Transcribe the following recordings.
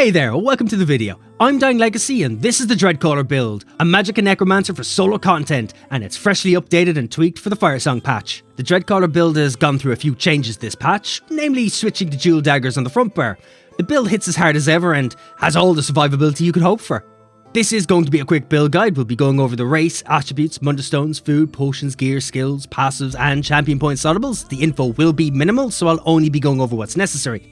Hey there, welcome to the video. I'm Dying Legacy and this is the Dreadcaller build, a Magicka Necromancer for solo content, and it's freshly updated and tweaked for the Firesong patch. The Dreadcaller build has gone through a few changes this patch, namely switching to dual daggers on the front bar. The build hits as hard as ever and has all the survivability you could hope for. This is going to be a quick build guide. We'll be going over the race, attributes, Munderstones, food, potions, gear, skills, passives and champion point slottables. The info will be minimal, so I'll only be going over what's necessary.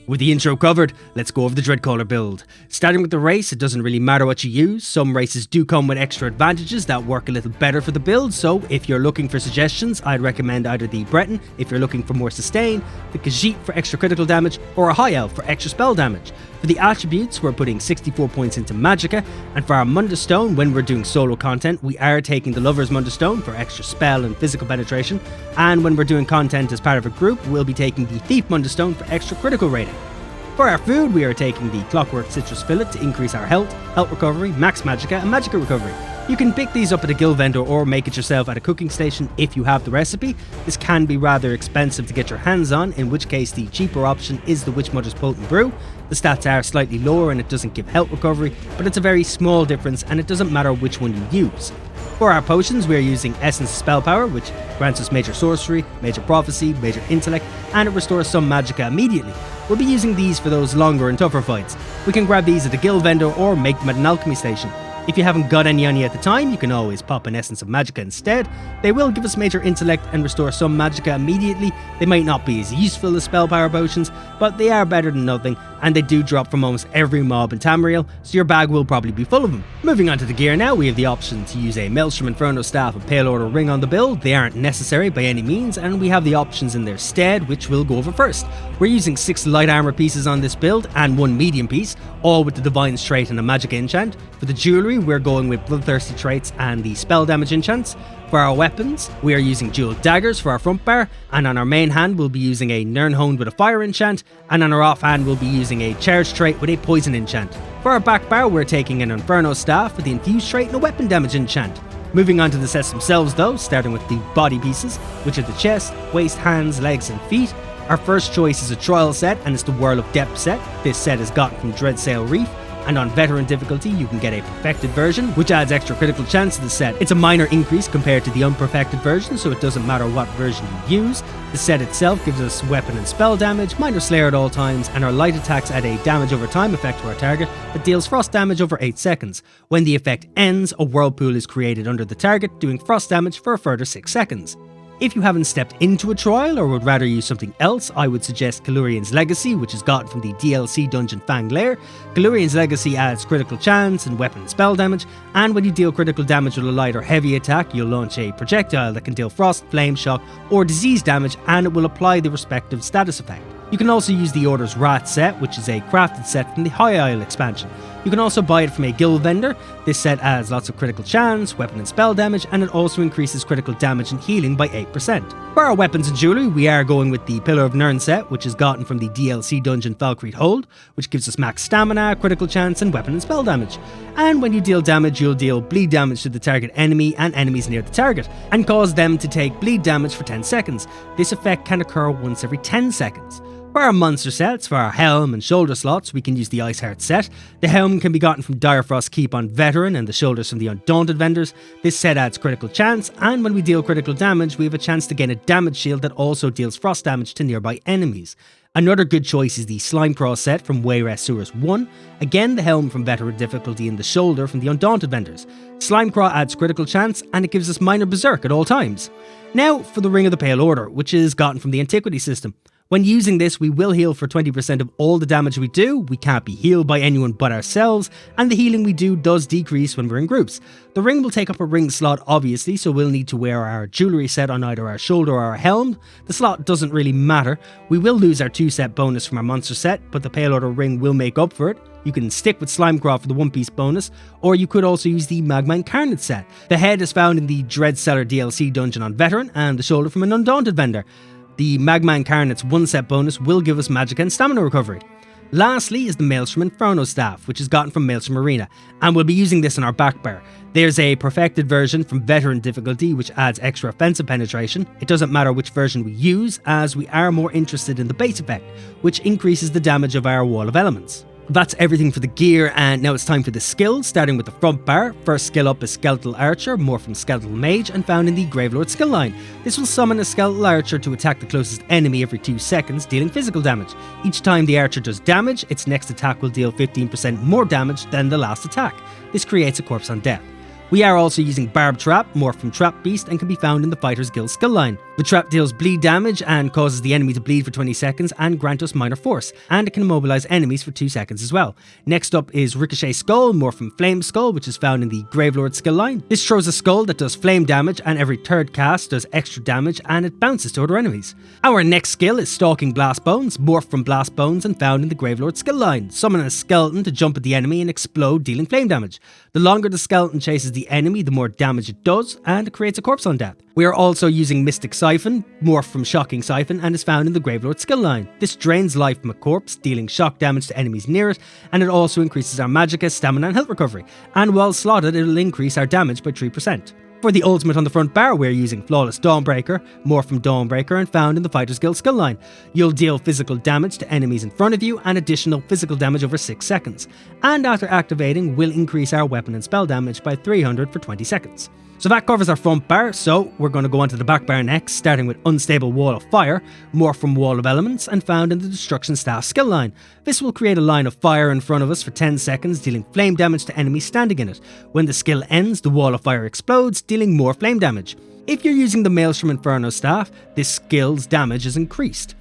With the intro covered, let's go over the Dreadcaller build. Starting with the race, it doesn't really matter what you use. Some races do come with extra advantages that work a little better for the build, so if you're looking for suggestions, I'd recommend either the Breton if you're looking for more sustain, the Khajiit for extra critical damage, or a High Elf for extra spell damage. For the attributes, we're putting 64 points into Magicka, and for our Munderstone, when we're doing solo content, we are taking the Lover's Munderstone for extra spell and physical penetration, and when we're doing content as part of a group, we'll be taking the Thief Munderstone for extra critical rating. For our food, we are taking the Clockwork Citrus Fillet to increase our health recovery, max Magicka, and Magicka recovery. You can pick these up at a guild vendor or make it yourself at a cooking station if you have the recipe. This can be rather expensive to get your hands on, in which case the cheaper option is the Witchmother's Potent Brew. The stats are slightly lower and it doesn't give health recovery, but it's a very small difference and it doesn't matter which one you use. For our potions, we are using Essence Spell Power, which grants us Major Sorcery, Major Prophecy, Major Intellect, and it restores some Magicka immediately. We'll be using these for those longer and tougher fights. We can grab these at a guild vendor or make them at an alchemy station. If you haven't got any on you at the time, you can always pop an Essence of Magicka instead. They will give us Major Intellect and restore some Magicka immediately. They might not be as useful as Spell Power potions, but they are better than nothing, and they do drop from almost every mob in Tamriel, so your bag will probably be full of them. Moving on to the gear now, we have the option to use a Maelstrom Inferno Staff and Pale Order Ring on the build. They aren't necessary by any means, and we have the options in their stead, which we'll go over first. We're using 6 light armor pieces on this build, and 1 medium piece, all with the Divine's trait and a Magicka enchant. For the jewellery, we're going with Bloodthirsty traits and the spell damage enchants. For our weapons, we are using dual daggers for our front bar, and on our main hand we'll be using a Nirnhoned with a fire enchant, and on our off hand we'll be using a charge trait with a poison enchant. For our back bar, we're taking an Inferno Staff with the infused trait and a weapon damage enchant. Moving on to the sets themselves though, starting with the body pieces, which are the chest, waist, hands, legs and feet. Our first choice is a trial set, and it's the Whirl of Depth set. This set is gotten from Dreadsail Reef, and on veteran difficulty you can get a perfected version, which adds extra critical chance to the set. It's a minor increase compared to the unperfected version, so it doesn't matter what version you use. The set itself gives us weapon and spell damage, minor slayer at all times, and our light attacks add a damage over time effect to our target that deals frost damage over 8 seconds. When the effect ends, a whirlpool is created under the target, doing frost damage for a further 6 seconds. If you haven't stepped into a trial or would rather use something else, I would suggest Calurian's Legacy, which is gotten from the DLC dungeon Fang Lair. Calurian's Legacy adds critical chance and weapon and spell damage, and when you deal critical damage with a light or heavy attack, you'll launch a projectile that can deal frost, flame, shock, or disease damage, and it will apply the respective status effect. You can also use the Order's Wrath set, which is a crafted set from the High Isle expansion. You can also buy it from a guild vendor. This set adds lots of critical chance, weapon and spell damage, and it also increases critical damage and healing by 8%. For our weapons and jewellery, we are going with the Pillar of Nirn set, which is gotten from the DLC dungeon Valkyrie Hold, which gives us max stamina, critical chance, and weapon and spell damage. And when you deal damage, you'll deal bleed damage to the target enemy and enemies near the target, and cause them to take bleed damage for 10 seconds. This effect can occur once every 10 seconds. For our monster sets, for our helm and shoulder slots, we can use the Iceheart set. The helm can be gotten from Direfrost Keep on Veteran and the shoulders from the Undaunted vendors. This set adds critical chance, and when we deal critical damage, we have a chance to gain a damage shield that also deals frost damage to nearby enemies. Another good choice is the Slimecraw set from Wayrest Sewers 1. Again, the helm from veteran difficulty and the shoulder from the Undaunted vendors. Slimecraw adds critical chance, and it gives us minor berserk at all times. Now for the Ring of the Pale Order, which is gotten from the Antiquity system. When using this, we will heal for 20% of all the damage we do. We can't be healed by anyone but ourselves, and the healing we do does decrease when we're in groups. The ring will take up a ring slot obviously, so we'll need to wear our jewellery set on either our shoulder or our helm. The slot doesn't really matter. We will lose our 2-set bonus from our monster set, but the Pale Order ring will make up for it. You can stick with Slimecraw for the 1-piece bonus, or you could also use the Magma Incarnate set. The head is found in the Dreadseller DLC dungeon on Veteran, and the shoulder from an Undaunted vendor. The Magma Incarnate's 1-set bonus will give us Magicka and stamina recovery. Lastly is the Maelstrom Inferno Staff, which is gotten from Maelstrom Arena, and we'll be using this on our back bar. There's a perfected version from veteran difficulty which adds extra offensive penetration. It doesn't matter which version we use, as we are more interested in the base effect, which increases the damage of our Wall of Elements. That's everything for the gear, and now it's time for the skills, starting with the front bar. First skill up is Skeletal Archer, more from Skeletal Mage, and found in the Gravelord skill line. This will summon a Skeletal Archer to attack the closest enemy every 2 seconds, dealing physical damage. Each time the Archer does damage, its next attack will deal 15% more damage than the last attack. This creates a corpse on death. We are also using Barb Trap, more from Trap Beast, and can be found in the Fighter's Guild skill line. The trap deals bleed damage and causes the enemy to bleed for 20 seconds and grant us minor force, and it can immobilize enemies for 2 seconds as well. Next up is Ricochet Skull, more from Flame Skull, which is found in the Gravelord skill line. This throws a skull that does flame damage, and every third cast does extra damage, and it bounces to other enemies. Our next skill is Stalking Blast Bones, morphed from Blast Bones and found in the Gravelord skill line. Summon a skeleton to jump at the enemy and explode, dealing flame damage. The longer the skeleton chases the enemy, the more damage it does, and it creates a corpse on death. We are also using Mystic Siphon, morphed from Shocking Siphon, and is found in the Gravelord skill line. This drains life from a corpse, dealing shock damage to enemies near it, and it also increases our Magicka, stamina and health recovery, and while slotted it will increase our damage by 3%. For the ultimate on the front bar, we're using Flawless Dawnbreaker, morphed from Dawnbreaker and found in the Fighter's Guild skill line. You'll deal physical damage to enemies in front of you and additional physical damage over 6 seconds, and after activating will increase our weapon and spell damage by 300 for 20 seconds. So that covers our front bar, so we're going to go on to the back bar next, starting with Unstable Wall of Fire, morphed from Wall of Elements and found in the Destruction Staff skill line. This will create a line of fire in front of us for 10 seconds, dealing flame damage to enemies standing in it. When the skill ends, the Wall of Fire explodes, dealing more flame damage. If you're using the Maelstrom Inferno Staff, this skill's damage is increased.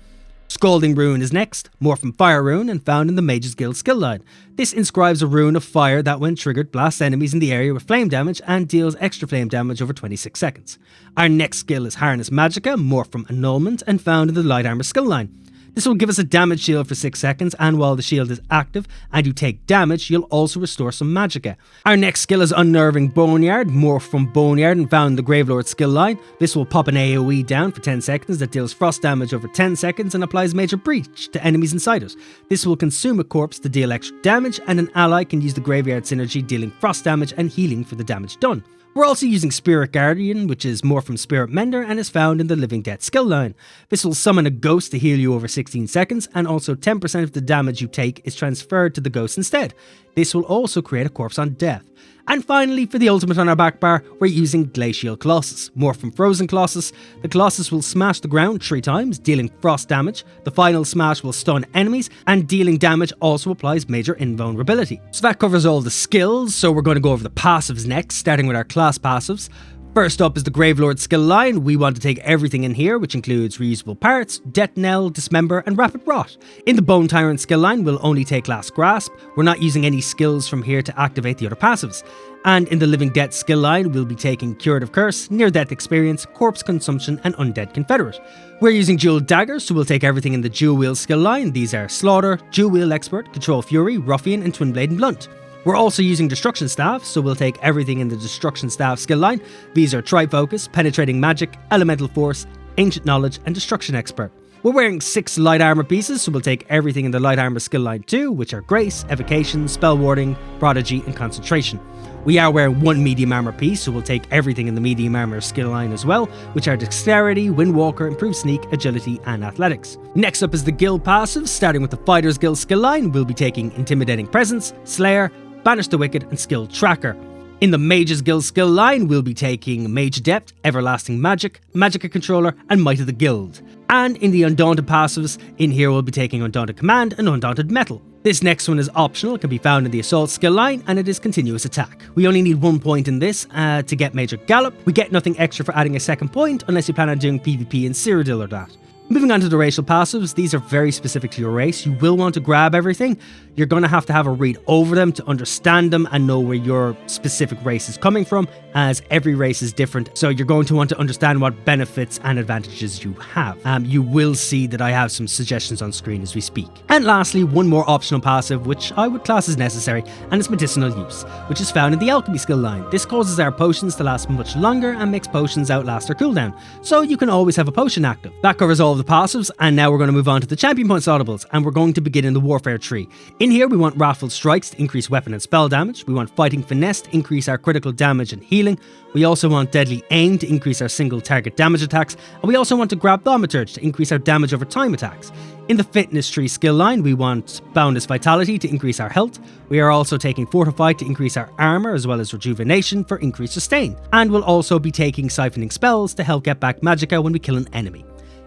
Scalding Rune is next, morphed from Fire Rune and found in the Mage's Guild skill line. This inscribes a rune of fire that when triggered blasts enemies in the area with flame damage and deals extra flame damage over 26 seconds. Our next skill is Harness Magicka, morphed from Annulment and found in the Light Armor skill line. This will give us a damage shield for 6 seconds, and while the shield is active and you take damage, you'll also restore some Magicka. Our next skill is Unnerving Boneyard, morphed from Boneyard and found in the Gravelord skill line. This will pop an AoE down for 10 seconds that deals frost damage over 10 seconds and applies Major Breach to enemies inside it. This will consume a corpse to deal extra damage, and an ally can use the Graveyard synergy dealing frost damage and healing for the damage done. We're also using Spirit Guardian, which is more from Spirit Mender and is found in the Living Death skill line. This will summon a ghost to heal you over 16 seconds, and also 10% of the damage you take is transferred to the ghost instead. This will also create a corpse on death. And finally, for the ultimate on our back bar, we're using Glacial Colossus, morphed from Frozen Colossus. The Colossus will smash the ground 3 times, dealing frost damage. The final smash will stun enemies, and dealing damage also applies major invulnerability. So that covers all the skills, so we're going to go over the passives next, starting with our class passives. First up is the Gravelord skill line. We want to take everything in here, which includes reusable parts, Death Knell, Dismember and Rapid Rot. In the Bone Tyrant skill line, we'll only take Last Grasp. We're not using any skills from here to activate the other passives. And in the Living Death skill line, we'll be taking Curative Curse, Near Death Experience, Corpse Consumption and Undead Confederate. We're using Dual Daggers, so we'll take everything in the Dual Wield skill line. These are Slaughter, Dual Wield Expert, Control Fury, Ruffian and Twin Blade and Blunt. We're also using Destruction Staff, so we'll take everything in the Destruction Staff skill line. These are Tri-Focus, Penetrating Magic, Elemental Force, Ancient Knowledge and Destruction Expert. We're wearing 6 light armor pieces, so we'll take everything in the light armor skill line too, which are Grace, Evocation, Spell Warding, Prodigy and Concentration. We are wearing 1 medium armor piece, so we'll take everything in the medium armor skill line as well, which are Dexterity, Windwalker, Improved Sneak, Agility and Athletics. Next up is the guild passives. Starting with the Fighter's Guild skill line, we'll be taking Intimidating Presence, Slayer, Banish the Wicked and Skill Tracker. In the Mage's Guild skill line, we'll be taking Mage Adept, Everlasting Magic, Magicka Controller and Might of the Guild. And in the Undaunted passives, in here we'll be taking Undaunted Command and Undaunted Metal. This next one is optional, it can be found in the Assault skill line, and it is Continuous Attack. We only need 1 point in this to get Major Gallop. We get nothing extra for adding a 2nd point unless you plan on doing PvP in Cyrodiil or that. Moving on to the racial passives, these are very specific to your race. You will want to grab everything. You're going to have a read over them to understand them and know where your specific race is coming from, as every race is different. So you're going to want to understand what benefits and advantages you have. You will see that I have some suggestions on screen as we speak. And lastly, one more optional passive, which I would class as necessary, and it's Medicinal Use, which is found in the Alchemy skill line. This causes our potions to last much longer and makes potions outlast their cooldown, so you can always have a potion active. That covers all of the passives, and now we're going to move on to the champion points audibles, and we're going to begin in the warfare tree. In here we want wrathful strikes to increase weapon and spell damage, we want fighting finesse to increase our critical damage and healing, we also want deadly aim to increase our single target damage attacks, and we also want to grab thaumaturge to increase our damage over time attacks. In the fitness tree skill line, we want boundless vitality to increase our health. We are also taking fortify to increase our armor, as well as rejuvenation for increased sustain. And we'll also be taking siphoning spells to help get back magicka when we kill an enemy.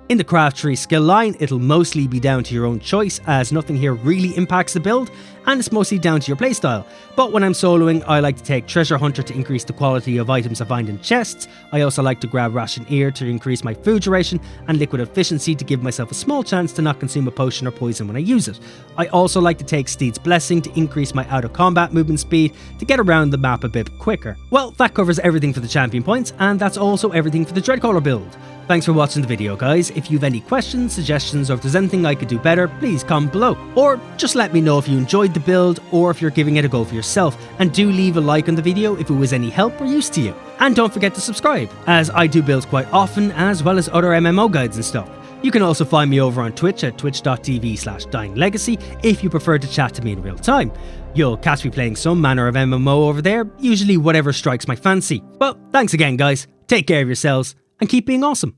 In the craft tree skill line, it'll mostly be down to your own choice, as nothing here really impacts the build, and it's mostly down to your playstyle. But when I'm soloing, I like to take treasure hunter to increase the quality of items I find in chests. I also like to grab ration ear to increase my food duration, and liquid efficiency to give myself a small chance to not consume a potion or poison when I use it. I also like to take Steed's Blessing to increase my out of combat movement speed to get around the map a bit quicker. Well, that covers everything for the champion points, and that's also everything for the Dreadcaller build. Thanks for watching the video, guys. If you've any questions, suggestions, or if there's anything I could do better, please comment below. Or just let me know if you enjoyed the build, or if you're giving it a go for yourself. And do leave a like on the video if it was any help or use to you. And don't forget to subscribe, as I do builds quite often, as well as other MMO guides and stuff. You can also find me over on Twitch at twitch.tv/dyinglegacy if you prefer to chat to me in real time. You'll catch me playing some manner of MMO over there, usually whatever strikes my fancy. Well, thanks again, guys. Take care of yourselves, and keep being awesome.